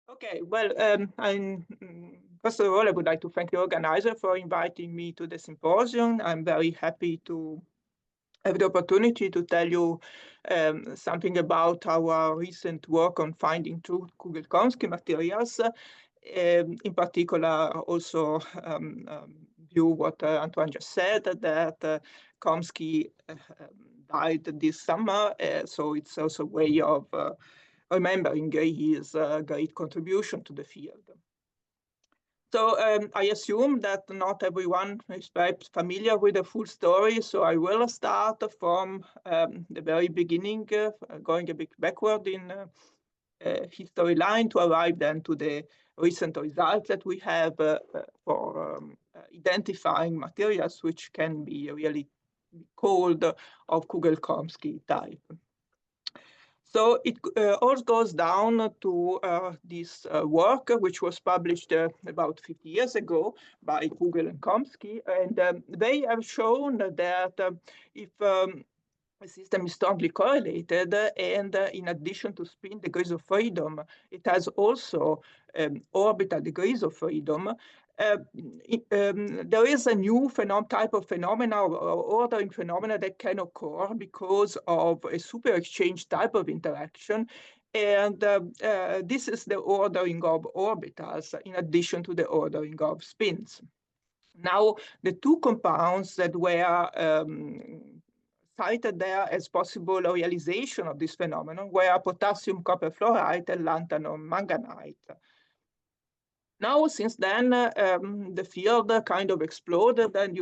Okay, well, first of all, I would like to thank the organizer for inviting me to the symposium. I'm very happy to have the opportunity to tell you something about our recent work on finding true Kugel-Khomskii materials. In particular, also view what Antoine just said, that Khomskii died this summer, so it's also a way of remembering his great contribution to the field. So I assume that not everyone is perhaps familiar with the full story, so I will start from the very beginning, going a bit backward in history line to arrive then to the recent results that we have for identifying materials which can be really called of Kugel-Khomskii type. So it all goes down to this work, which was published about 50 years ago by Kugel and Khomskii. And they have shown that if a system is strongly correlated, and in addition to spin degrees of freedom, it has also orbital degrees of freedom. There is a new type of phenomena or ordering phenomena that can occur because of a super exchange type of interaction. And this is the ordering of orbitals in addition to the ordering of spins. Now, the two compounds that were cited there as possible realization of this phenomenon were potassium copper fluoride and lanthanum manganite. Now, since then, the field kind of exploded, and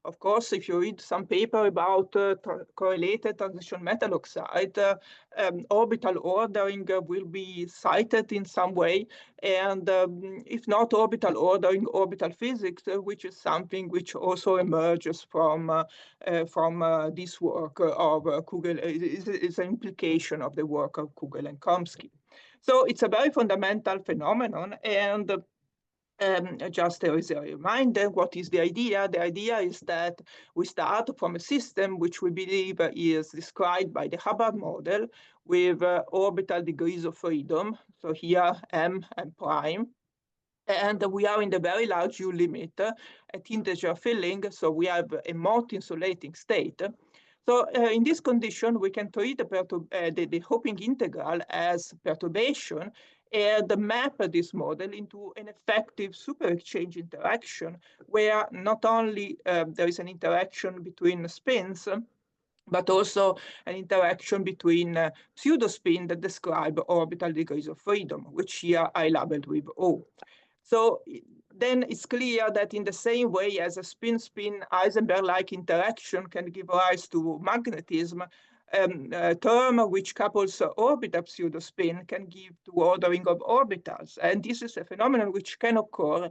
of course, if you read some paper about correlated transition metal oxide, orbital ordering will be cited in some way, and if not orbital ordering, orbital physics, which is something which also emerges from this work of Kugel, is an implication of the work of Kugel and Khomskii. So it's a very fundamental phenomenon, and just as a reminder, what is the idea? The idea is that we start from a system which we believe is described by the Hubbard model with orbital degrees of freedom. So here M and prime. And we are in the very large U limit at integer filling. So we have a Mott insulating state. So in this condition, we can treat the Hoping integral as perturbation and map this model into an effective super exchange interaction where not only there is an interaction between spins, but also an interaction between pseudospin that describe orbital degrees of freedom, which here I labeled with O. So then it's clear that in the same way as a spin-spin Heisenberg-like interaction can give rise to magnetism, a term which couples orbital pseudospin can give to ordering of orbitals. And this is a phenomenon which can occur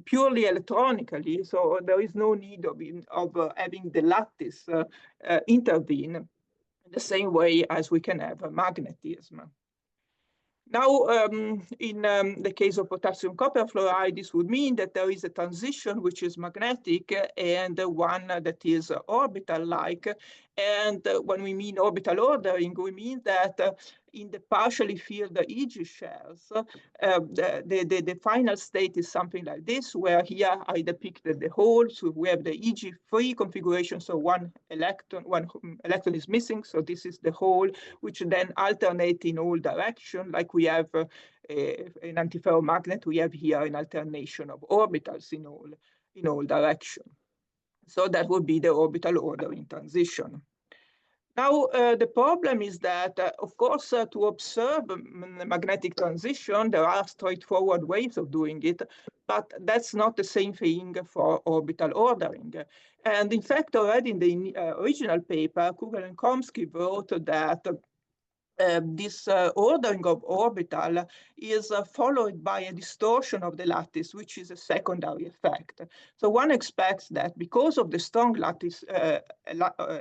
purely electronically, so there is no need of having the lattice intervene in the same way as we can have magnetism. Now, in the case of potassium copper fluoride, this would mean that there is a transition which is magnetic and one that is orbital-like. And when we mean orbital ordering, we mean that in the partially filled EG shells, the final state is something like this, where here I depicted the hole. So we have the EG free configuration, so one electron is missing. So this is the hole, which then alternate in all directions, like we have an antiferromagnet. We have here an alternation of orbitals in all directions. So that would be the orbital ordering transition. Now, the problem is that, of course, to observe magnetic transition, there are straightforward ways of doing it, but that's not the same thing for orbital ordering. And in fact, already in the original paper, Kugel and Khomskii wrote that this ordering of orbital is followed by a distortion of the lattice, which is a secondary effect. So one expects that because of the strong lattice,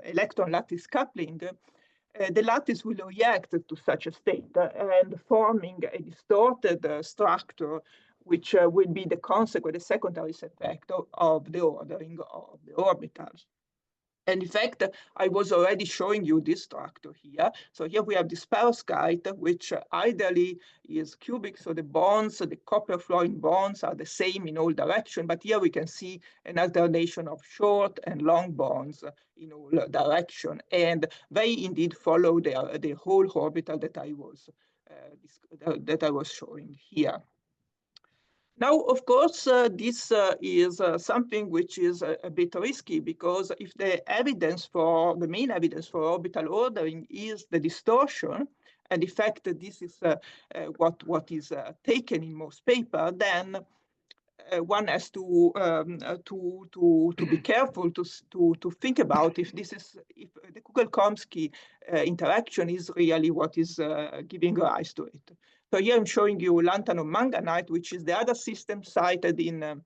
electron lattice coupling, the lattice will react to such a state and forming a distorted structure, which will be the consequent, the secondary effect of the ordering of the orbitals. And in fact, I was already showing you this structure here. So here we have this perovskite, which ideally is cubic. So the bonds, the copper fluorine bonds are the same in all directions. But here we can see an alternation of short and long bonds in all directions. And they indeed follow the whole orbital that I was showing here. Now, of course, this is something which is a bit risky, because if the main evidence for orbital ordering is the distortion, and in fact, this is what is taken in most papers, then one has to be careful to think about if the Kugel-Khomskii interaction is really what is giving rise to it. So here I'm showing you lanthanum manganite, which is the other system cited in the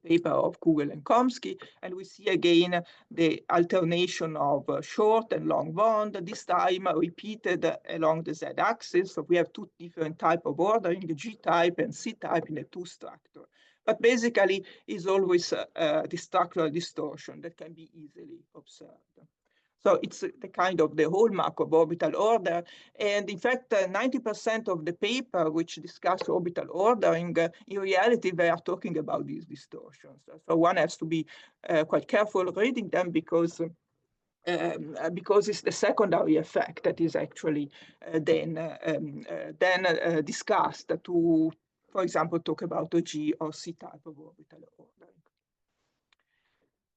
paper of Kugel and Khomskii, and we see again the alternation of short and long bond, this time repeated along the z-axis. So we have two different types of ordering, the G-type and C-type in the two structure. But basically, is always the structural distortion that can be easily observed. So it's the kind of the hallmark of orbital order. And in fact, 90% of the paper which discuss orbital ordering, in reality, they are talking about these distortions. So one has to be quite careful reading them, because it's the secondary effect that is actually then discussed to, for example, talk about the G or C type of orbital ordering.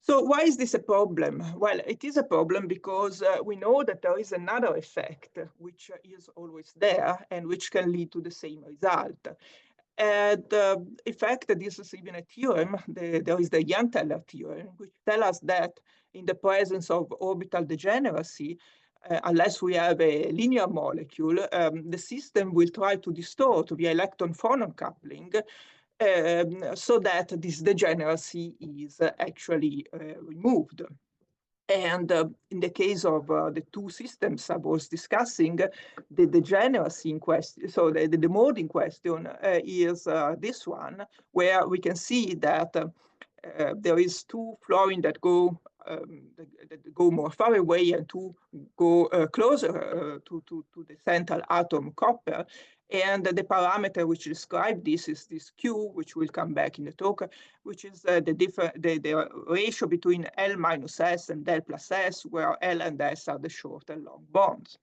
So why is this a problem? Well, it is a problem because we know that there is another effect which is always there and which can lead to the same result. And in fact, this is even a theorem. There is the Jahn-Teller theorem, which tells us that in the presence of orbital degeneracy, unless we have a linear molecule, the system will try to distort via electron-phonon coupling, so that this degeneracy is actually removed. And in the case of the two systems I was discussing, the degeneracy in question, so the mode in question is this one, where we can see that there is two fluorine that go more far away and two go closer to the central atom copper. And the parameter which describes this is this Q, which will come back in the talk, which is the ratio between L minus S and L plus S, where L and S are the short and long bonds.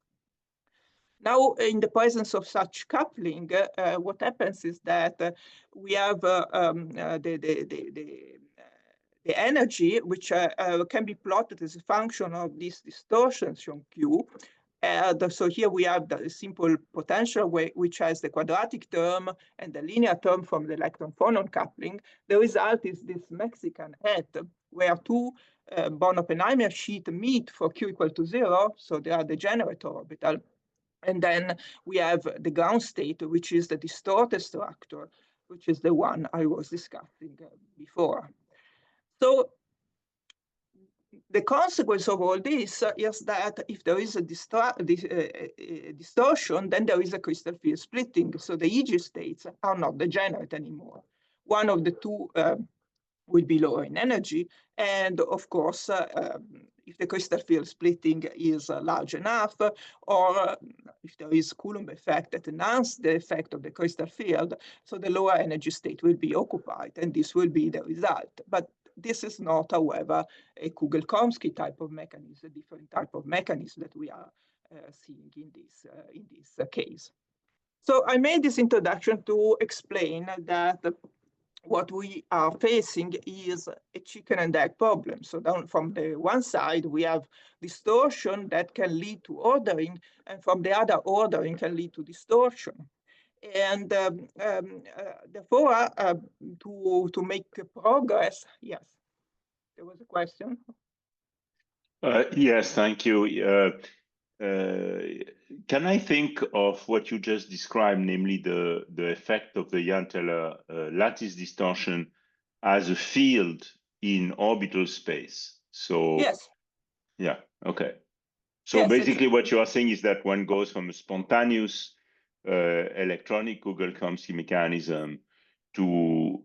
Now, in the presence of such coupling, what happens is that we have the energy, which can be plotted as a function of these distortions shown Q. So here we have the simple potential, which has the quadratic term and the linear term from the electron-phonon coupling. The result is this Mexican hat, where two Born-Oppenheimer sheets meet for Q equal to 0, so they are degenerate orbital. And then we have the ground state, which is the distorted structure, which is the one I was discussing before. So the consequence of all this is that if there is a distortion, then there is a crystal field splitting. So the EG states are not degenerate anymore. One of the two will be lower in energy. And of course, if the crystal field splitting is large enough, or if there is Coulomb effect that enhances the effect of the crystal field, so the lower energy state will be occupied, and this will be the result. But this is not, however, a Kugel-Khomskii type of mechanism, a different type of mechanism that we are seeing in this case. So I made this introduction to explain that what we are facing is a chicken and egg problem. So down from the one side, we have distortion that can lead to ordering, and from the other, ordering can lead to distortion. And therefore, to make progress, yes, there was a question. Yes, thank you. Can I think of what you just described, namely the effect of the Jahn-Teller lattice distortion as a field in orbital space? So yes, yeah, okay. So yes, basically what you are saying is that one goes from a spontaneous electronic Kugel-Khomskii mechanism to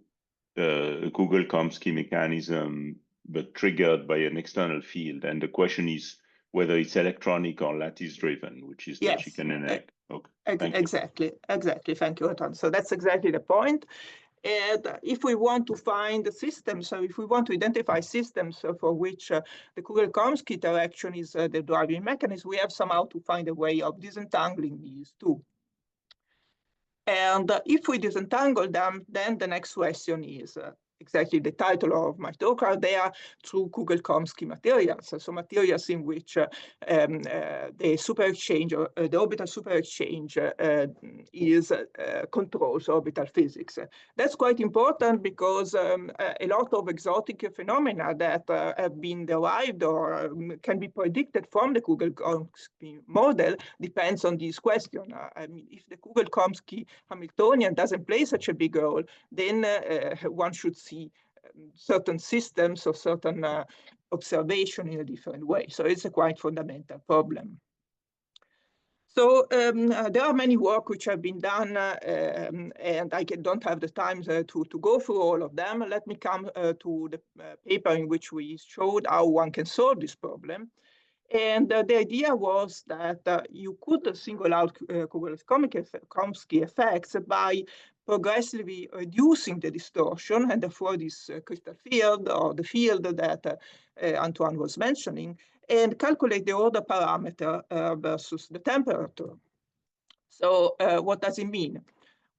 a Kugel-Khomskii mechanism but triggered by an external field. And the question is whether it's electronic or lattice driven, which is the chicken and egg. Okay. Exactly. Thank you, Anton. So that's exactly the point. And if we want to find the systems, so if we want to identify systems for which the Kugel-Khomskii interaction is the driving mechanism, we have somehow to find a way of disentangling these two. And if we disentangle them, then the next question is exactly the title of my talk, are there true Kugel-Khomskii materials, so materials in which the superexchange, or the orbital superexchange controls orbital physics. That's quite important because a lot of exotic phenomena that have been derived or can be predicted from the Kugel-Khomskii model depends on this question. I mean, if the Kugel-Khomskii Hamiltonian doesn't play such a big role, then one should see certain systems or certain observation in a different way. So it's a quite fundamental problem. So there are many work which have been done, and I don't have the time to go through all of them. Let me come to the paper in which we showed how one can solve this problem. And the idea was that you could single out Kugel-Khomskii effects by progressively reducing the distortion, and therefore this crystal field, or the field that Antoine was mentioning, and calculate the order parameter versus the temperature. So what does it mean?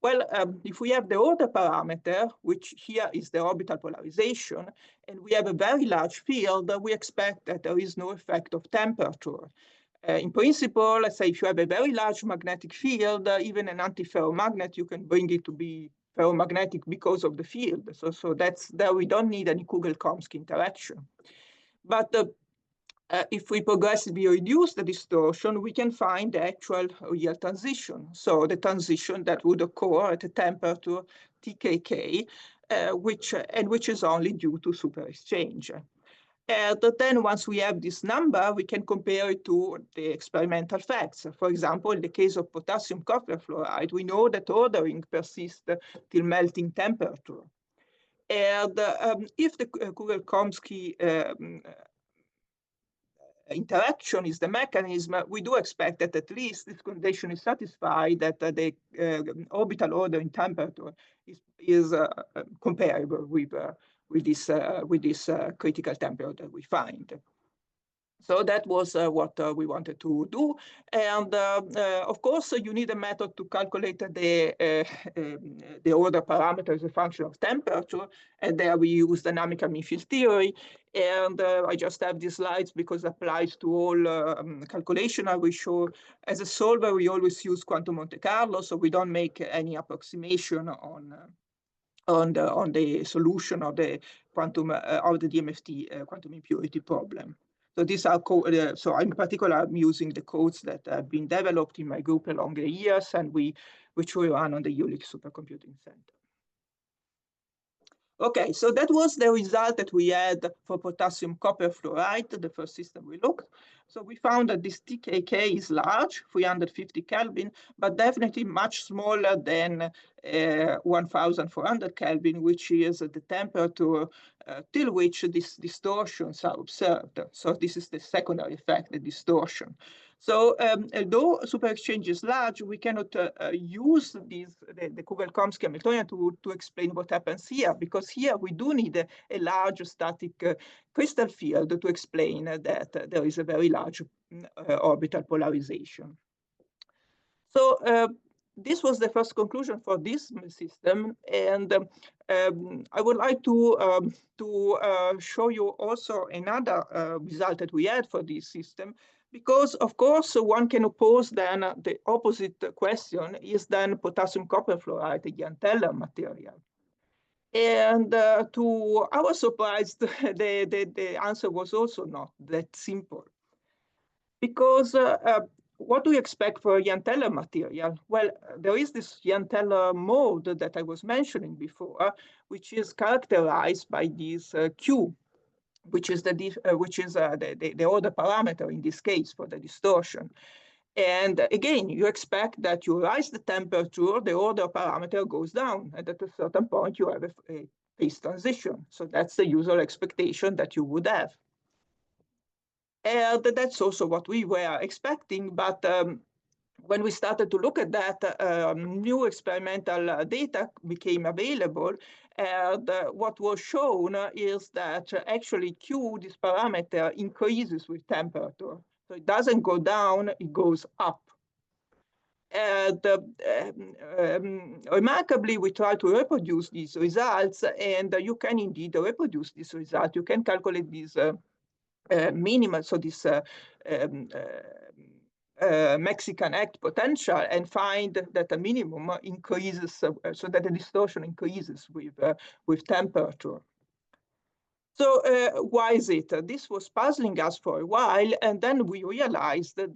Well, if we have the order parameter, which here is the orbital polarization, and we have a very large field, we expect that there is no effect of temperature. In principle, let's say if you have a very large magnetic field, even an antiferromagnet, you can bring it to be ferromagnetic because of the field. So that's there we don't need any Kugel-Khomskii interaction. But if we progressively reduce the distortion, we can find the actual real transition. So the transition that would occur at a temperature TKK, which is only due to superexchange. And then once we have this number, we can compare it to the experimental facts. For example, in the case of potassium copper fluoride, we know that ordering persists till melting temperature. And if the Kugel-Khomskii interaction is the mechanism, we do expect that at least this condition is satisfied, that the orbital ordering temperature is comparable with this critical temperature we find. So that was what we wanted to do. And of course, you need a method to calculate the order parameter as a function of temperature. And there we use dynamical mean field theory. And I just have these slides because it applies to all calculation I will show. As a solver, we always use quantum Monte Carlo, so we don't make any approximation on the solution of the quantum of the DMFT quantum impurity problem. So these are so in particular I'm using the codes that have been developed in my group along the years, and which we run on the Jülich Supercomputing Center. Okay, so that was the result that we had for potassium copper fluoride, the first system we looked. So we found that this TKK is large, 350 Kelvin, but definitely much smaller than 1400 Kelvin, which is the temperature till which these distortions are observed. So this is the secondary effect, the distortion. So although superexchange is large, we cannot use the Kugel-Khomskii Hamiltonian to explain what happens here, because here we do need a large static crystal field to explain that there is a very large orbital polarization. So this was the first conclusion for this system, and I would like to show you also another result that we had for this system. Because, of course, one can oppose then the opposite question, is then potassium copper fluoride a Jahn-Teller material? And to our surprise, the answer was also not that simple. Because what do we expect for a Jahn-Teller material? Well, there is this Jahn-Teller mode that I was mentioning before, which is characterized by this Q, which is the order parameter in this case for the distortion. And again, you expect that you rise the temperature, the order parameter goes down, and at a certain point you have a phase transition. So that's the usual expectation that you would have. And that's also what we were expecting, but when we started to look at that, new experimental data became available, and what was shown is that actually Q, this parameter, increases with temperature. So it doesn't go down, it goes up. And remarkably, we try to reproduce these results, and you can indeed reproduce this result. You can calculate these minimum, so this Mexican act potential, and find that the minimum increases, so that the distortion increases with temperature. So why is it? This was puzzling us for a while, and then we realized that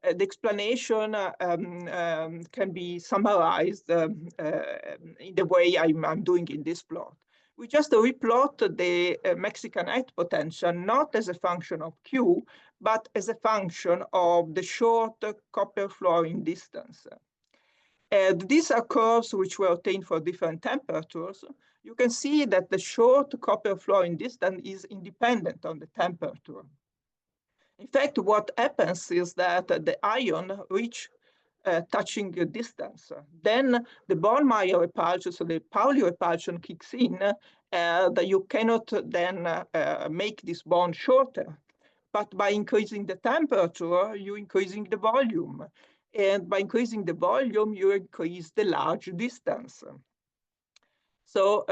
the explanation can be summarized in the way I'm doing in this plot. We just replot the Mexican act potential not as a function of Q, but as a function of the short copper fluorine distance. And these are curves which were obtained for different temperatures. You can see that the short copper fluorine distance is independent on the temperature. In fact, what happens is that the ion reach touching the distance. Then the Bornmeyer repulsion, so the Pauli repulsion kicks in, and you cannot then make this bond shorter. But by increasing the temperature, you're increasing the volume. And by increasing the volume, you increase the large distance. So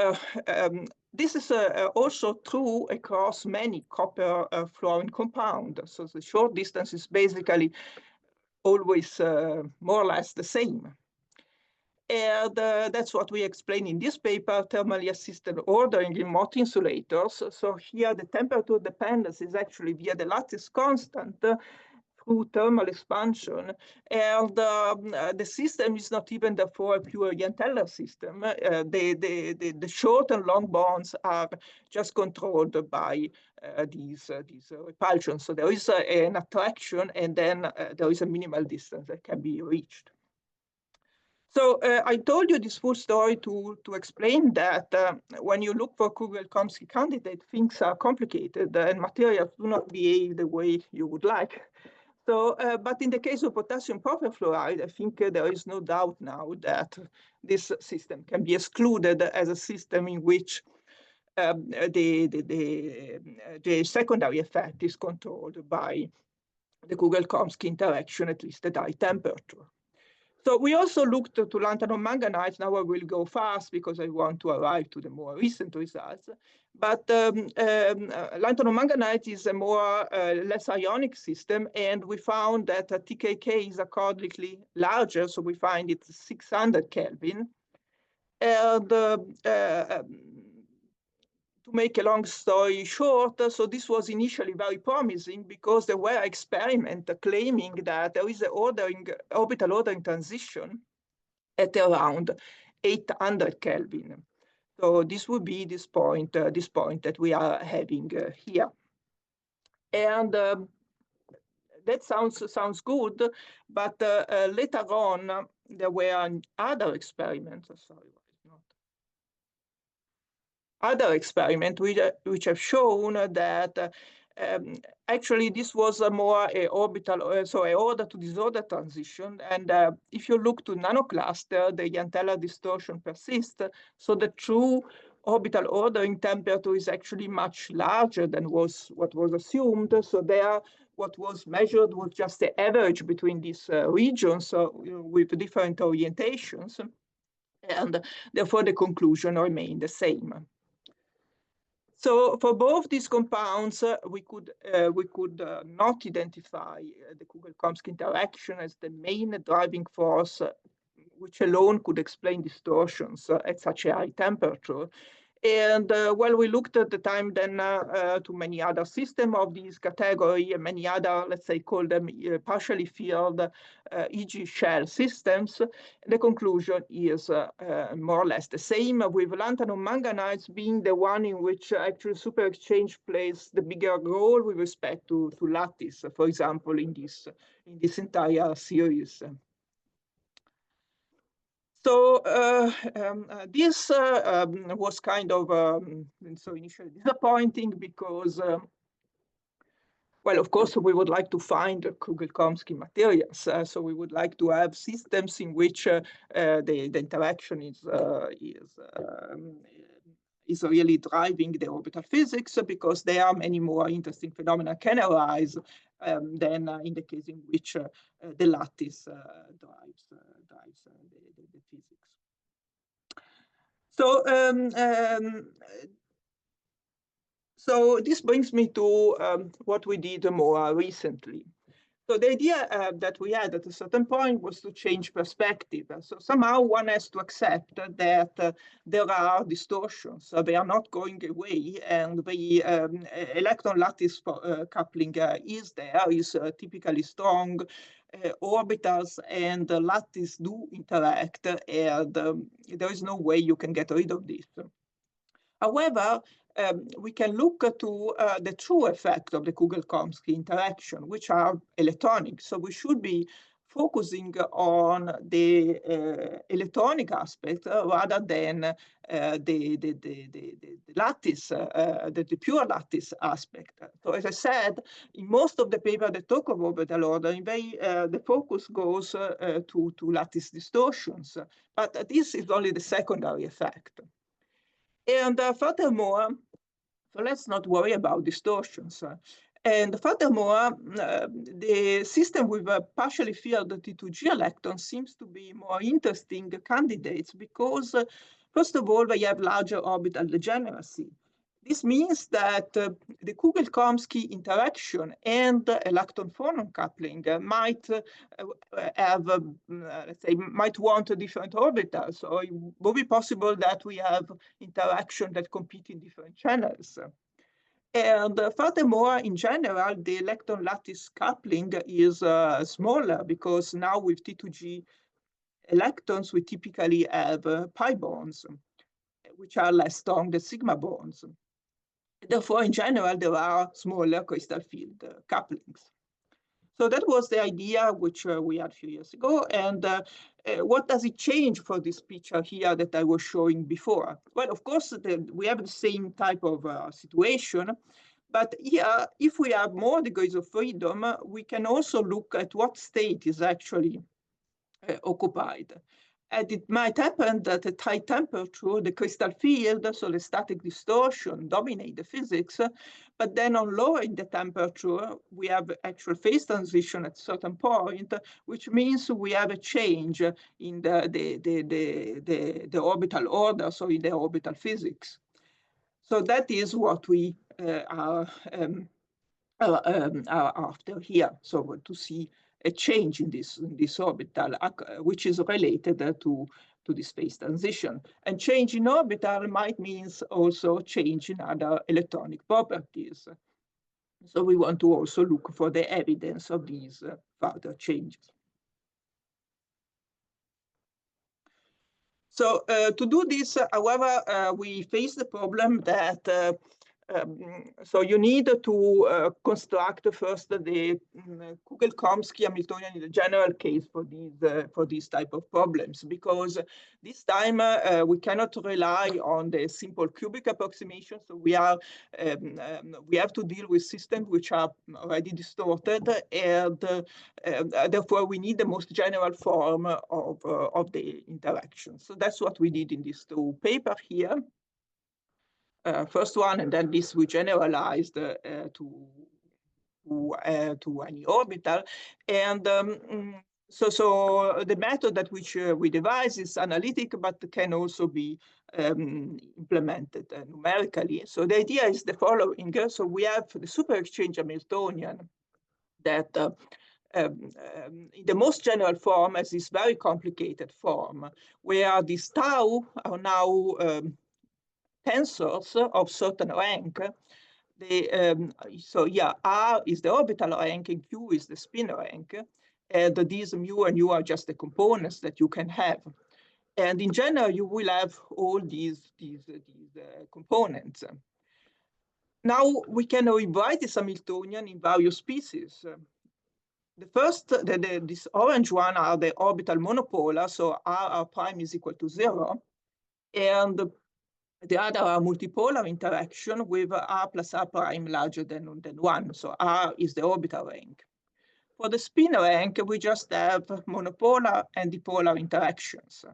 this is also true across many copper fluorine compounds. So the short distance is basically always more or less the same. And that's what we explain in this paper, thermally assisted ordering in Mott insulators. So here the temperature dependence is actually via the lattice constant through thermal expansion. And the system is not even therefore a pure Jahn-Teller system. The short and long bonds are just controlled by these repulsions. So there is an attraction, and then there is a minimal distance that can be reached. So I told you this full story to explain that when you look for Kugel-Khomskii candidate, things are complicated and materials do not behave the way you would like. So, but in the case of potassium perfluoride, I think there is no doubt now that this system can be excluded as a system in which the secondary effect is controlled by the Kugel-Khomskii interaction, at least at high temperature. So we also looked to lanthanum manganite. Now I will go fast because I want to arrive to the more recent results. But lanthanum manganite is a more less ionic system, and we found that TKK is accordingly larger. So we find it's 600 Kelvin. And to make a long story short, so this was initially very promising because there were experiments claiming that there is an orbital ordering transition at around 800 Kelvin. So this would be this point that we are having here. And that sounds good, but later on there were other experiments. Sorry. Other experiments which have shown that actually this was a more orbital, so an order to disorder transition. And if you look to nanocluster, the Jahn-Teller distortion persists. So the true orbital ordering temperature is actually much larger than what was assumed. So there, what was measured was just the average between these regions with different orientations. And therefore, the conclusion remained the same. So for both these compounds, we could not identify the Kugel-Khomskii interaction as the main driving force, which alone could explain distortions at such a high temperature. And well, we looked at the time then to many other systems of this category and many other, let's say, call them partially filled e.g. shell systems. The conclusion is more or less the same, with lanthanum manganites being the one in which actually super exchange plays the bigger role with respect to lattice, for example, in this entire series. So this was kind of so initially disappointing because well, of course, we would like to find Kugel-Khomskii materials. So we would like to have systems in which the interaction is really driving the orbital physics, because there are many more interesting phenomena can arise than in the case in which the lattice drives the physics. So this brings me to what we did more recently. So the idea that we had at a certain point was to change perspective. So somehow one has to accept that there are distortions. So they are not going away, and the electron lattice coupling is typically strong. Orbitals and lattice do interact, and there is no way you can get rid of this. However, we can look to the true effect of the Kugel-Khomskii interaction, which are electronic. So we should be focusing on the electronic aspect rather than the lattice, the pure lattice aspect. So as I said, in most of the papers that talk of orbital ordering, the focus goes to lattice distortions, but this is only the secondary effect. And furthermore, so let's not worry about distortions. And furthermore, the system with a partially filled T2G electron seems to be more interesting candidates because, first of all, they have larger orbital degeneracy. This means that the Kugel-Khomskii interaction and electron-phonon coupling might have, let's say, might want different orbitals. So it will be possible that we have interaction that compete in different channels. And furthermore, in general, the electron lattice coupling is smaller because now with T2G electrons, we typically have pi bonds, which are less strong than sigma bonds. Therefore, in general, there are smaller crystal field couplings. So that was the idea which we had a few years ago. And what does it change for this picture here that I was showing before? Well, of course, we have the same type of situation. But here, if we have more degrees of freedom, we can also look at what state is actually occupied. And it might happen that at high temperature, the crystal field, so the static distortion, dominate the physics. But then on lowering the temperature, we have actual phase transition at a certain point, which means we have a change in the orbital order, so in the orbital physics. So that is what we are after here. So to see a change in this orbital, which is related to this phase transition. And change in orbital might mean also change in other electronic properties. So we want to also look for the evidence of these further changes. So to do this, however, we face the problem that so you need to construct first the Kugel-Khomskii Hamiltonian in the general case for these type of problems, because this time we cannot rely on the simple cubic approximation. So we have to deal with systems which are already distorted, and therefore we need the most general form of the interaction. So that's what we did in these two papers here. First one, and then this we generalized to any orbital. And so the method that which we devise is analytic, but can also be implemented numerically. So the idea is the following. So we have the super exchange Hamiltonian that in the most general form as this very complicated form, where these tau are now tensors of certain rank. So yeah, R is the orbital rank and Q is the spin rank. And these mu and U are just the components that you can have. And in general, you will have all these components. Now we can rewrite this Hamiltonian in various species. The first, this orange one are the orbital monopolar, so R prime is equal to 0. And the other are multipolar interaction with R plus R prime larger than 1. So R is the orbital rank. For the spin rank, we just have monopolar and dipolar interactions.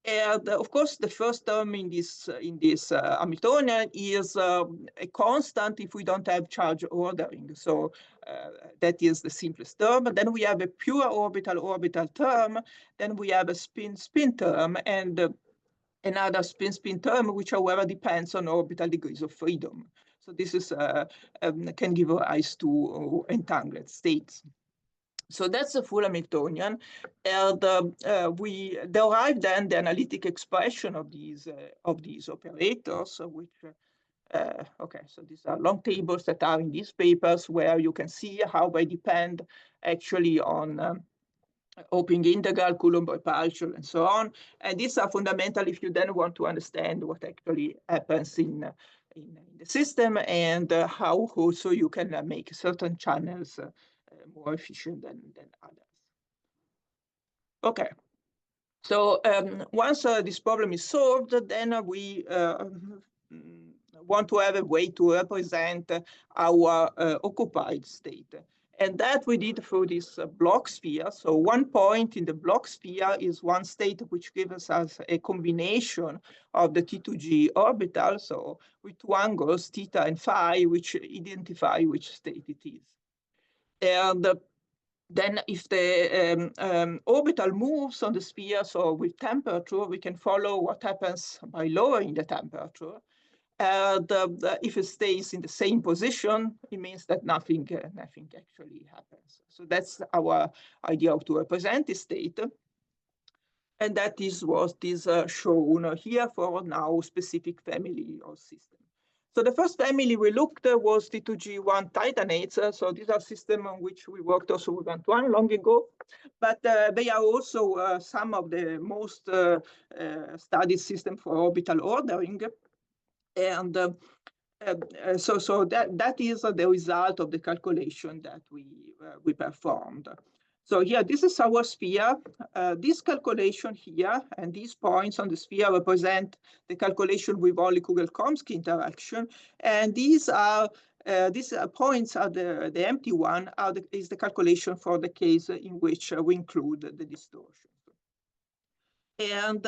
And of course, the first term in this Hamiltonian is a constant if we don't have charge ordering. So that is the simplest term. Then we have a pure orbital term. Then we have a spin term and another spin term, which however depends on orbital degrees of freedom. So this is can give rise to entangled states. So that's a full Hamiltonian, and we derived then the analytic expression of these operators, which okay, so these are long tables that are in these papers where you can see how they depend actually on opening integral, Coulomb repulsion, and so on. And these are fundamental if you then want to understand what actually happens in the system and how also you can make certain channels more efficient than others. Okay, so once this problem is solved, then we want to have a way to represent our occupied state. And that we did through this block sphere. So one point in the block sphere is one state which gives us a combination of the T2G orbital, so with two angles, theta and phi, which identify which state it is. And then if the orbital moves on the sphere, so with temperature, we can follow what happens by lowering the temperature. If it stays in the same position, it means that nothing actually happens. So that's our idea of to represent the state. And that is what is shown here for now specific family or system. So the first family we looked at was T2G1 titanates. So these are systems on which we worked also with Antoine long ago. But they are also some of the most studied systems for orbital ordering. And so that is the result of the calculation that we performed. So here, this is our sphere. This calculation here and these points on the sphere represent the calculation with only Kugel-Khomskii interaction. And these points are the empty one is the calculation for the case in which we include the distortion. And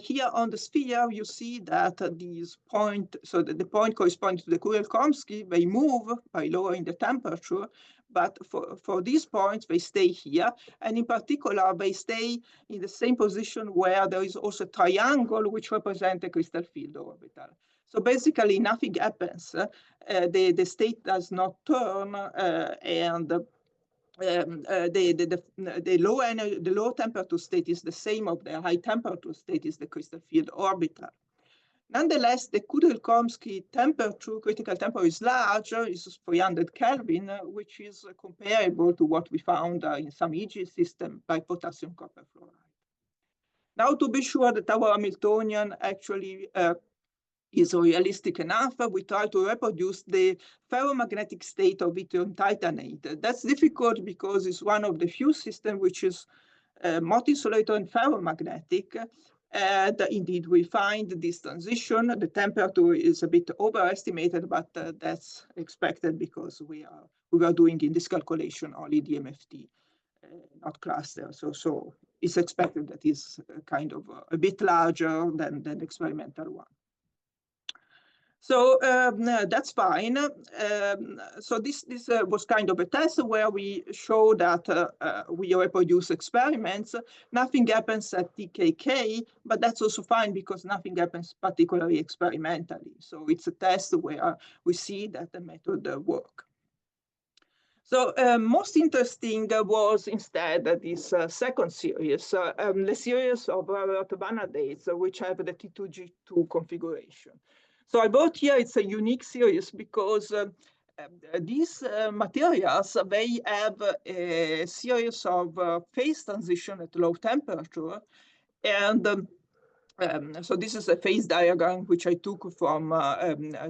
here on the sphere, you see that these points, so the point corresponding to the Kugel-Khomskii, they move by lowering the temperature, but for these points, they stay here. And in particular, they stay in the same position where there is also a triangle which represents a crystal field orbital. So basically, nothing happens. The state does not turn, and the low temperature state is the same of the high temperature state is the crystal field orbital. Nonetheless, the Kugel-Khomskii critical temperature is larger, is 300 Kelvin, which is comparable to what we found in some EG system by potassium copper fluoride. Now, to be sure that our Hamiltonian actually is realistic enough, we try to reproduce the ferromagnetic state of yttrium titanate. That's difficult because it's one of the few systems which is multi-insulator and ferromagnetic. And indeed, we find this transition. The temperature is a bit overestimated, but that's expected because we are doing in this calculation only the MFT, not cluster. So it's expected that it's kind of a bit larger than the experimental one. So that's fine. So this was kind of a test where we show that we reproduce experiments. Nothing happens at TKK, but that's also fine because nothing happens particularly experimentally. So it's a test where we see that the method works. So most interesting was instead this second series, the series of vanadates, which have the T2G2 configuration. So I brought here, it's a unique series because these materials, they have a series of phase transition at low temperature. And so this is a phase diagram which I took from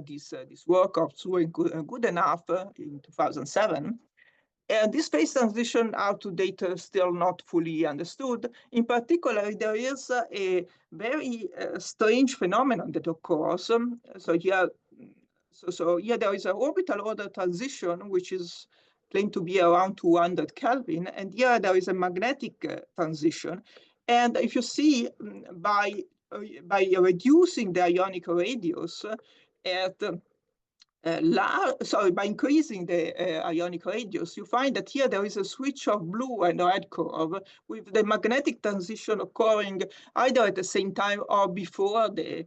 this work of Zhu and Goodenough in 2007. And these phase transitions are to date still not fully understood. In particular, there is a very strange phenomenon that occurs. So here there is an orbital order transition, which is claimed to be around 200 Kelvin, and here there is a magnetic transition. And if you see, by reducing the ionic radius by increasing the ionic radius, you find that here there is a switch of blue and red curve with the magnetic transition occurring either at the same time or before the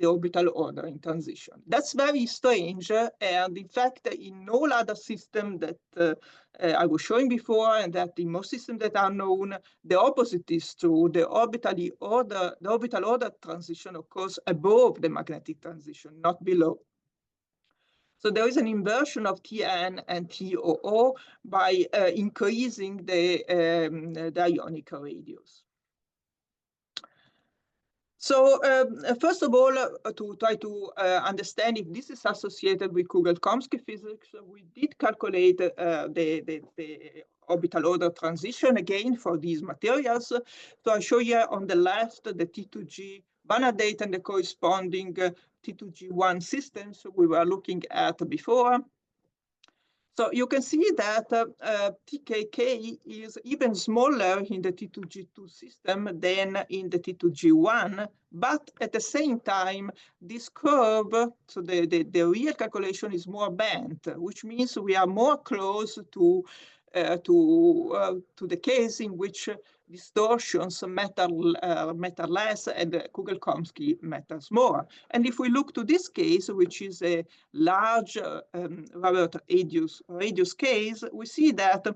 orbital ordering transition. That's very strange, and in fact, in all other systems that I was showing before, and that in most systems that are known, the opposite is true. The orbital order transition occurs above the magnetic transition, not below. So there is an inversion of Tn and Too by increasing the ionic radius. So first of all, to try to understand if this is associated with Kugel-Khomskii physics, we did calculate the orbital order transition again for these materials. So I show you on the left the T2G vanadate and the corresponding T2G1 systems we were looking at before. So you can see that TKK is even smaller in the T2G2 system than in the T2G1, but at the same time, this curve, so the real calculation is more bent, which means we are more close to the case in which distortions matter less and Kugel-Khomskii matters more. And if we look to this case, which is a large radius case, we see that the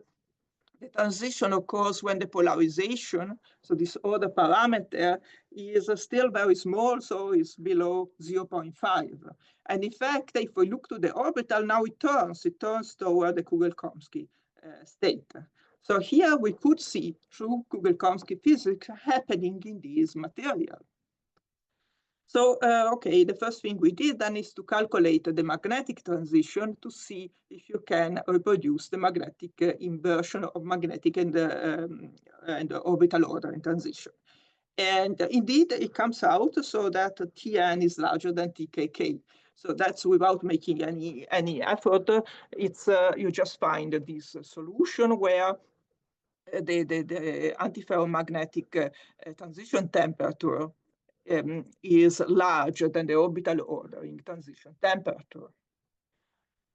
transition occurs when the polarization, so this order parameter, is still very small, so it's below 0.5. And in fact, if we look to the orbital, now it turns toward the Kugel-Khomskii state. So here we could see true Kugel-Khomskii physics happening in this material. So, okay, the first thing we did then is to calculate the magnetic transition to see if you can reproduce the magnetic inversion of magnetic and the orbital ordering transition. And indeed, it comes out so that Tn is larger than Tkk. So that's without making any effort. It's you just find this solution where the antiferromagnetic transition temperature is larger than the orbital ordering transition temperature.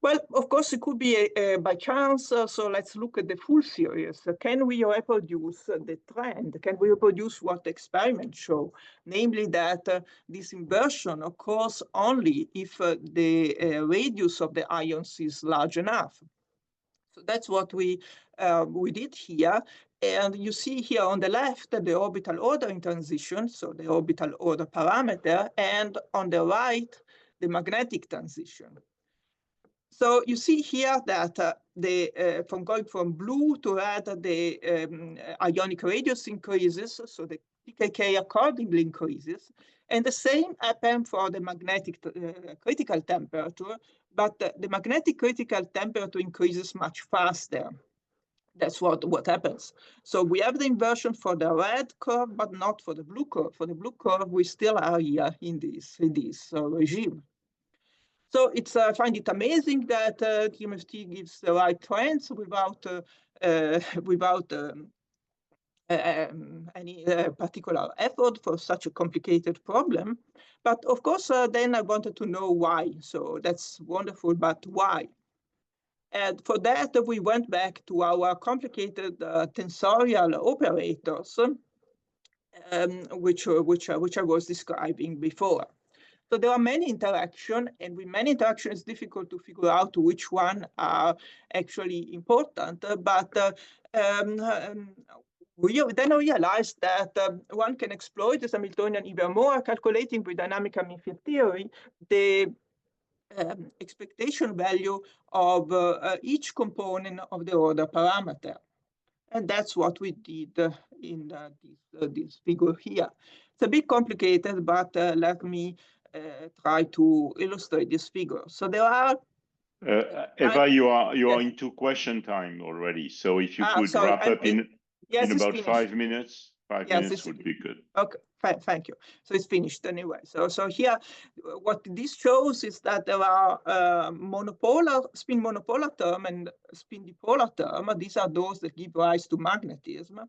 Well, of course, it could be by chance. So let's look at the full series. Can we reproduce the trend? Can we reproduce what the experiments show? Namely that this inversion occurs only if the radius of the ions is large enough. So that's what we did here. And you see here on the left, the orbital ordering transition, so the orbital order parameter, and on the right, the magnetic transition. So you see here that from going from blue to red, the ionic radius increases, so the pKk accordingly increases. And the same happens for the magnetic critical temperature, but the magnetic critical temperature increases much faster. That's what happens. So we have the inversion for the red curve, but not for the blue curve. For the blue curve, we still are here in this regime. So I find it amazing that KMFT gives the right trends without any particular effort for such a complicated problem. But of course, then I wanted to know why. So that's wonderful, but why? And for that, we went back to our complicated tensorial operators, which I was describing before. So there are many interactions, and with many interactions, it's difficult to figure out which one are actually important. But we then realized that one can exploit the Hamiltonian even more, calculating with dynamic mean field theory the expectation value of each component of the order parameter. And that's what we did in this figure here. It's a bit complicated, but let me try to illustrate this figure. So there are Eva, you are into question time already. So if you could wrap up in about 5 minutes, 5 minutes would be good. Okay, thank you. So it's finished anyway. So here, what this shows is that there are spin monopolar term and spin dipolar term. These are those that give rise to magnetism.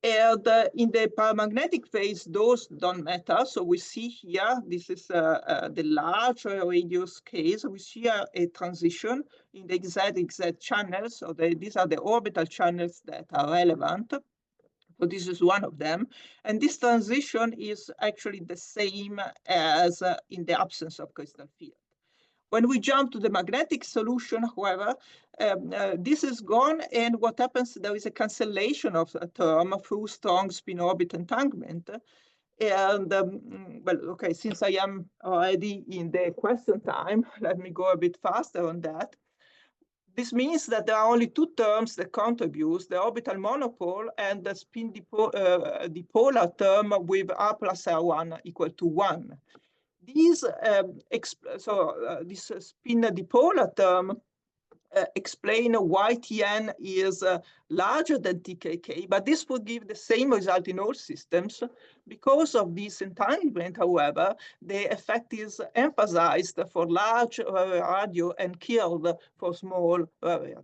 And in the paramagnetic phase, those don't matter. So we see here, this is the large radius case. We see a transition in the XZ channels. So these are the orbital channels that are relevant. So this is one of them. And this transition is actually the same as in the absence of crystal field. When we jump to the magnetic solution, however, this is gone, and what happens, there is a cancellation of a term through strong spin-orbit entanglement. And, well, okay, since I am already in the question time, let me go a bit faster on that. This means that there are only two terms that contribute, the orbital monopole and the spin dipolar term with R plus R1 equal to 1. These, this spin dipolar term explain why Tn is larger than TKK, but this would give the same result in all systems. Because of this entanglement, however, the effect is emphasized for large radio and killed for small radio.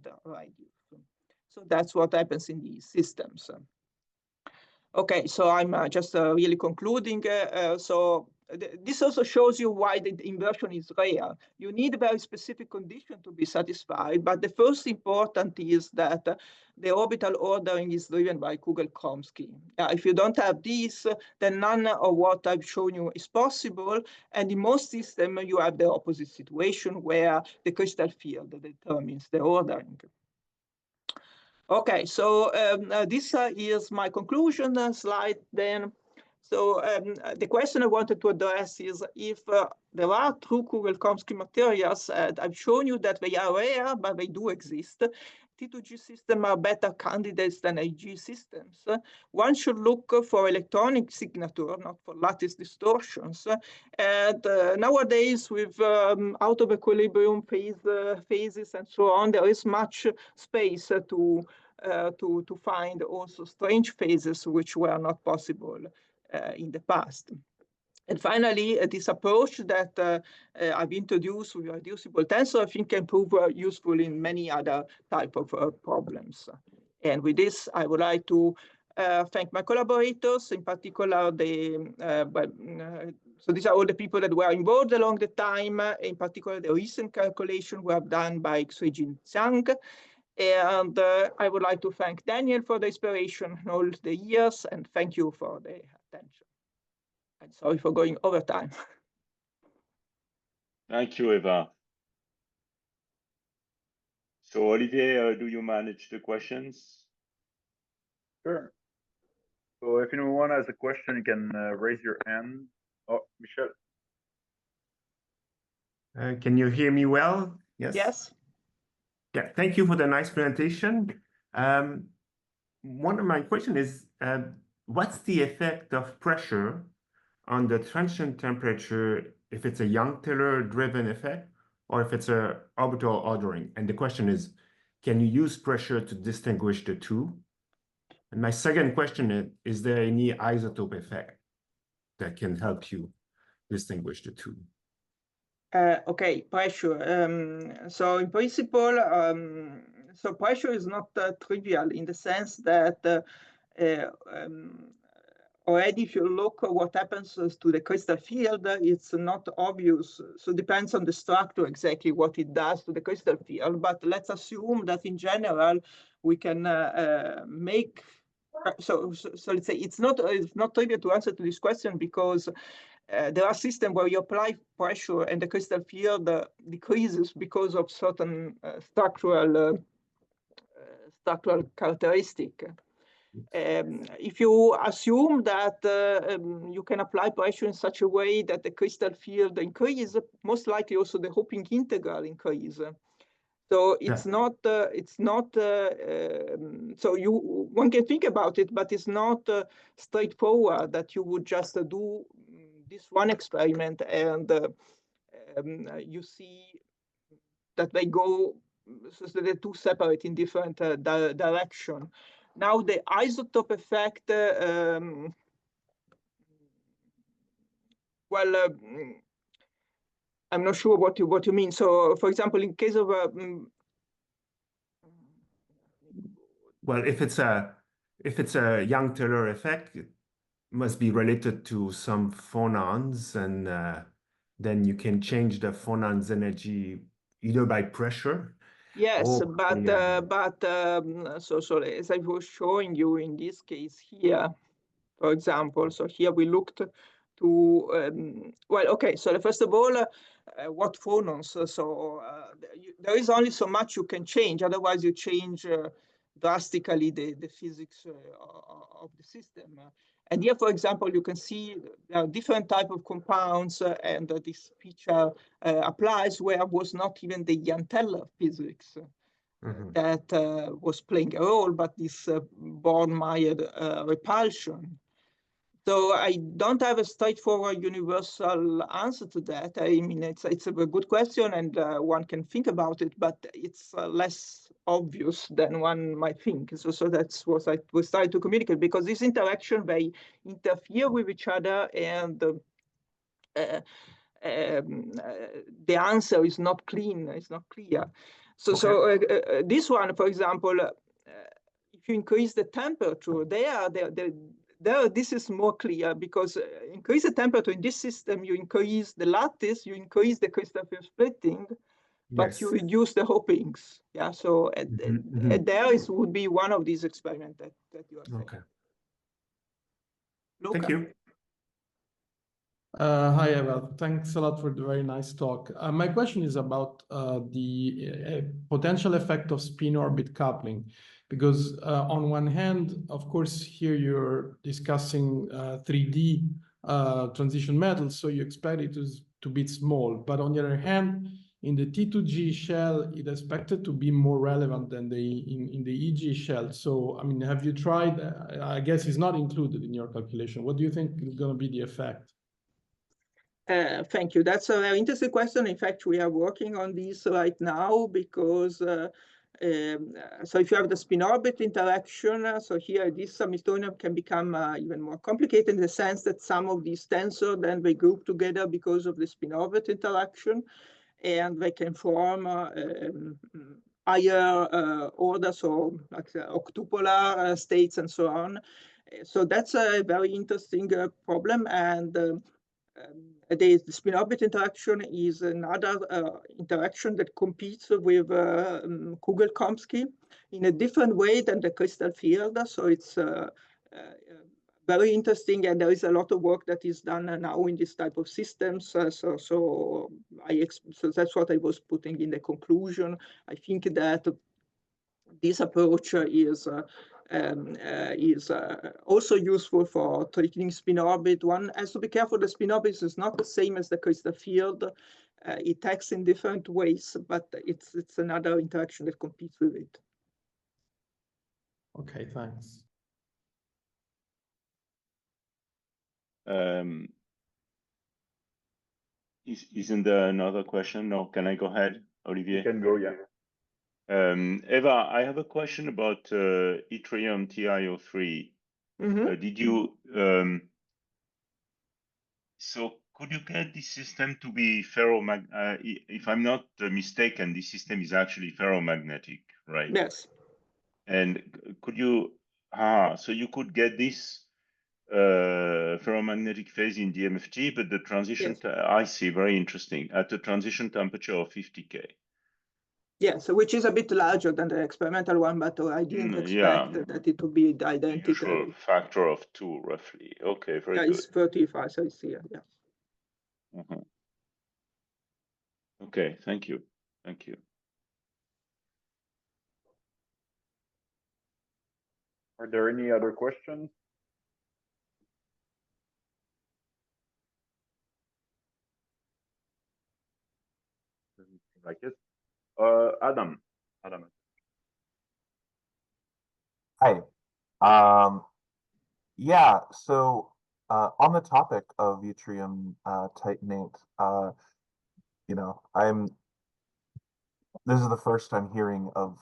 So that's what happens in these systems. Okay, so I'm just really concluding. This also shows you why the inversion is rare. You need a very specific condition to be satisfied, but the first important is that the orbital ordering is driven by Kugel-Khomskii. If you don't have this, then none of what I've shown you is possible. And in most systems, you have the opposite situation where the crystal field determines the ordering. Okay, so this is my conclusion slide then. So the question I wanted to address is if there are true Kugel-Khomskii materials, I've shown you that they are rare, but they do exist. T2G systems are better candidates than AG systems. One should look for electronic signature, not for lattice distortions. And nowadays, with out of equilibrium phases and so on, there is much space to find also strange phases which were not possible in the past. And finally, this approach that I've introduced with reducible tensor, I think can prove useful in many other type of problems. And with this, I would like to thank my collaborators, in particular so these are all the people that were involved along the time, in particular the recent calculation were done by Xui-Jin Zhang. And I would like to thank Daniel for the inspiration all the years, and thank you for the attention. And sorry for going over time. Thank you, Eva. So Olivier, do you manage the questions? Sure. So if anyone has a question, you can raise your hand. Oh, Michel. Can you hear me well? Yes. Yes. Yeah, thank you for the nice presentation. One of my questions is, what's the effect of pressure on the transient temperature if it's a Jahn-Teller driven effect or if it's a orbital ordering? And the question is, can you use pressure to distinguish the two? And my second question is there any isotope effect that can help you distinguish the two? Okay, pressure. So in principle, so pressure is not trivial in the sense that already if you look at what happens to the crystal field, it's not obvious. So it depends on the structure exactly what it does to the crystal field. But let's assume that in general, we can make, so let's say it's not trivial to answer to this question because there are systems where you apply pressure and the crystal field decreases because of certain structural characteristic. If you assume that you can apply pressure in such a way that the crystal field increases, most likely also the Hoping integral increases. So it's not, so one can think about it, but it's not straightforward that you would just do this one experiment and you see that they go, so they're two separate in different direction. Now the isotope effect, well, I'm not sure what you mean. So, for example, in case of well, if it's a Jahn-Teller effect, it must be related to some phonons, and then you can change the phonons energy either by pressure. yes, or but so as I was showing you in this case here, for example, so here we looked to well, okay. So first of all, what phonons? So there is only so much you can change. Otherwise, you change drastically the physics of the system. And here, for example, you can see there are different type of compounds, and this feature applies where was not even the Jahn-Teller physics that was playing a role, but this Born-Meyer repulsion. So I don't have a straightforward universal answer to that. I mean, it's a good question, and one can think about it, but it's less obvious than one might think. So that's what I was trying to communicate, because this interaction, they interfere with each other, and the answer is not clean, it's not clear. So, Okay. this one, for example, if you increase the temperature, this is more clear, because increase the temperature in this system, you increase the lattice, you increase the crystal field splitting, but you reduce the hoppings. Yeah, so there would be one of these experiments that you are saying. Okay. Luca? Thank you. Hi, Eva. Thanks a lot for the very nice talk. My question is about the potential effect of spin-orbit coupling, because on one hand, of course, here you're discussing 3D transition metals, so you expect it to be small. But on the other hand, in the T2G shell, it's expected to be more relevant than in the EG shell. So, I mean, have you tried? I guess it's not included in your calculation. What do you think is going to be the effect? Thank you. That's a very interesting question. In fact, we are working on this right now, because so if you have the spin-orbit interaction, so here this Hamiltonian can become even more complicated, in the sense that some of these tensors then they group together because of the spin-orbit interaction, and they can form higher orders, or like octupolar states and so on. So that's a very interesting problem, and the spin-orbit interaction is another interaction that competes with Kugel-Khomskii in a different way than the crystal field. So it's very interesting, and there is a lot of work that is done now in this type of systems. So that's what I was putting in the conclusion. I think that this approach is also useful for treating spin-orbit. One has to be careful. The spin-orbit is not the same as the crystal field. It acts in different ways, but it's another interaction that competes with it. Okay, thanks. Isn't there another question? No, can I go ahead, Olivier? You can go, yeah. Eva, I have a question about yttrium TiO3. Did you so could you get this system to be if I'm not mistaken, this system is actually ferromagnetic, right? Yes. And could you so you could get this ferromagnetic phase in DMFT, but the transition, yes. I see, very interesting, at the transition temperature of 50K. Yeah, so which is a bit larger than the experimental one, but I didn't expect that it would be identical. Usual factor of 2, roughly. Okay, very good. It's 35, so it's here, yeah. Okay, thank you. Thank you. Are there any other questions? Doesn't seem like it. Adam. Hi. Yeah, so on the topic of yttrium titanate, you know, I'm this is the first time hearing of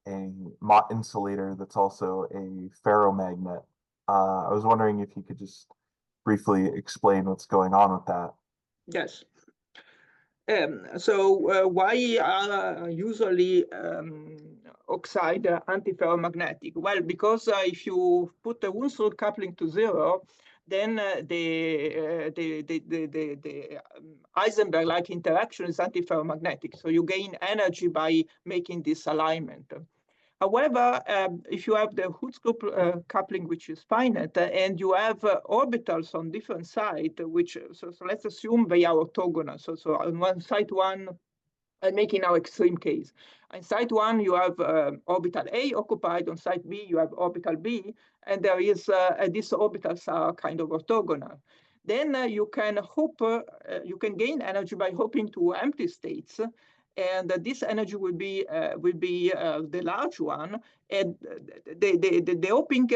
a Mott insulator that's also a ferromagnet. I was wondering if you could just briefly explain what's going on with that. Yes. So why are usually oxide antiferromagnetic? Well, because if you put the Wundt coupling to 0, then the Heisenberg-like interaction is antiferromagnetic. So you gain energy by making this alignment. However, if you have the Wundt coupling, which is finite, and you have orbitals on different sides, which so let's assume they are orthogonal. So on one side one, I'm making our extreme case. On side one, you have orbital A occupied. On side B, you have orbital B, and there is these orbitals are kind of orthogonal. Then you can hope you can gain energy by hopping to empty states. And this energy will be the large one, and the hopping.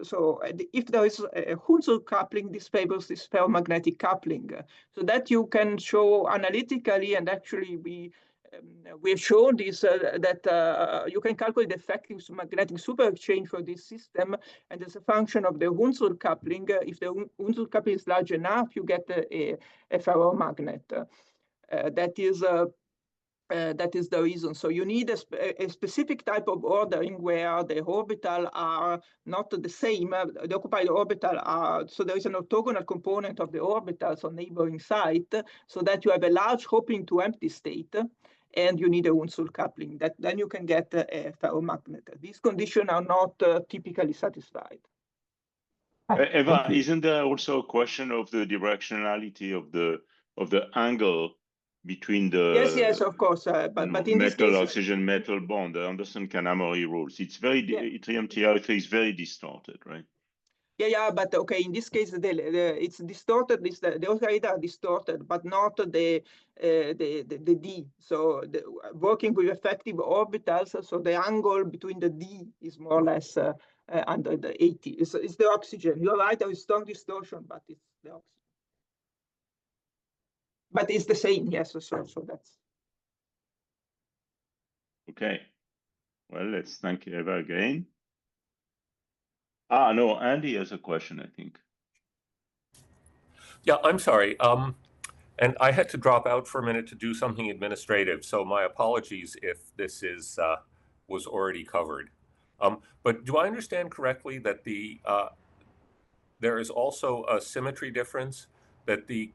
So if there is a Wundt coupling, this favors this ferromagnetic coupling, so that you can show analytically, and actually we've shown this that you can calculate the effective magnetic superexchange for this system, and as a function of the Wundt coupling, if the Wundt coupling is large enough, you get a ferromagnet. That is the reason. So you need a specific type of ordering where the orbital are not the same. The occupied orbital are, so there is an orthogonal component of the orbitals on neighboring site, so that you have a large hopping to empty state, and you need a Wundt coupling. Then you can get a ferromagnet. These conditions are not typically satisfied. Eva, isn't there also a question of the directionality of the angle between the yes, of course, but in metal this case, oxygen metal bond, the Anderson-Kanamori rules? It's very TM-TR3 is very distorted, right? Yeah, but okay, in this case, it's distorted. The oxide are distorted, but not the D. So working with effective orbitals, so the angle between the D is more or less under the 80. It's the oxygen. You're right, there is strong distortion, but it's the oxygen. But it's the same, yes. So that's okay. Well, let's thank Eva again. No, Andy has a question, I think. Yeah, I'm sorry. And I had to drop out for a minute to do something administrative, so my apologies if this was already covered. But do I understand correctly that there is also a symmetry difference, that the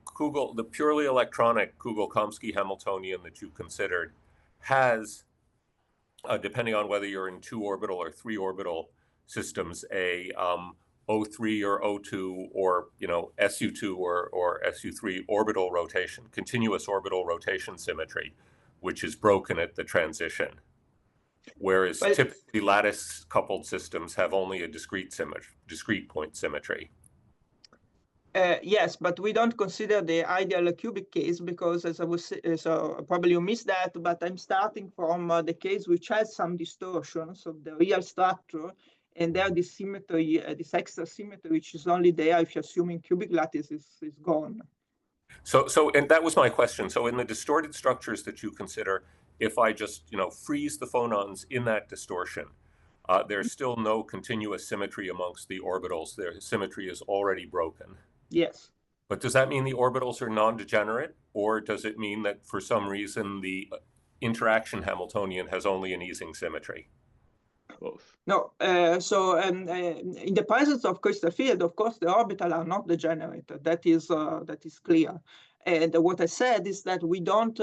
purely electronic Kugel-Khomskii Hamiltonian that you considered has, depending on whether you're in 2-orbital or 3-orbital systems, a O3 or O2 or SU2 or SU3 orbital rotation, continuous orbital rotation symmetry, which is broken at the transition, whereas typically lattice coupled systems have only a discrete point symmetry. Yes, but we don't consider the ideal cubic case because, as I was so probably you missed that, but I'm starting from the case which has some distortions of the real structure, and there this symmetry, this extra symmetry, which is only there if you're assuming cubic lattice is gone. So, and that was my question. So in the distorted structures that you consider, if I just freeze the phonons in that distortion, there's still no continuous symmetry amongst the orbitals. Their symmetry is already broken. Yes. But does that mean the orbitals are non-degenerate, or does it mean that for some reason the interaction Hamiltonian has only an easing symmetry? Both. No, so in the presence of crystal field, of course, the orbitals are not degenerate. That is clear. And what I said is that we don't.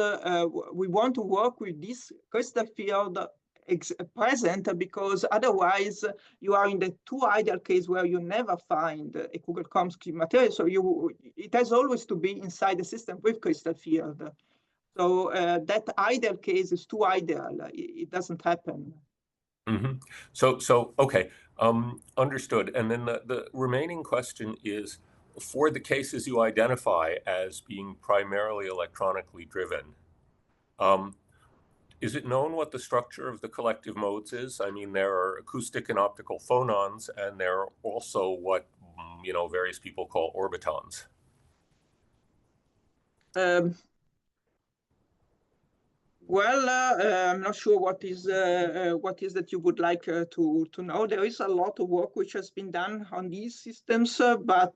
We want to work with this crystal field present, because otherwise you are in the too ideal case where you never find a Kugel-Khomskii material. So it has always to be inside the system with crystal field. So that ideal case is too ideal. It doesn't happen. Mm-hmm. So okay, understood. And then the remaining question is, for the cases you identify as being primarily electronically driven, is it known what the structure of the collective modes is? I mean, there are acoustic and optical phonons, and there are also what various people call orbitons. Well, I'm not sure what is that you would like to know. There is a lot of work which has been done on these systems, but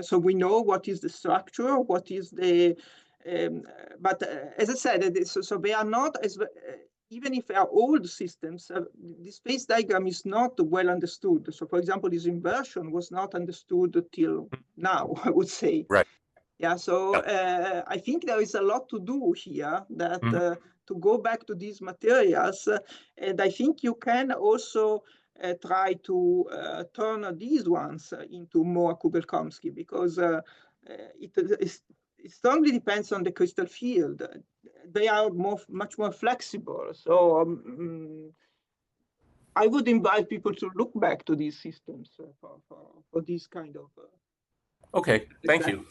so we know what is the structure, what is the, but as I said, so they are not as even if they are old systems, the space diagram is not well understood. So, for example, this inversion was not understood till now, I would say. Right. Yeah, so I think there is a lot to do here that to go back to these materials, and I think you can also try to turn these ones into more Kugel-Khomskii, because it strongly depends on the crystal field. They are much more flexible. So I would invite people to look back to these systems for these kind of. Okay, thank you.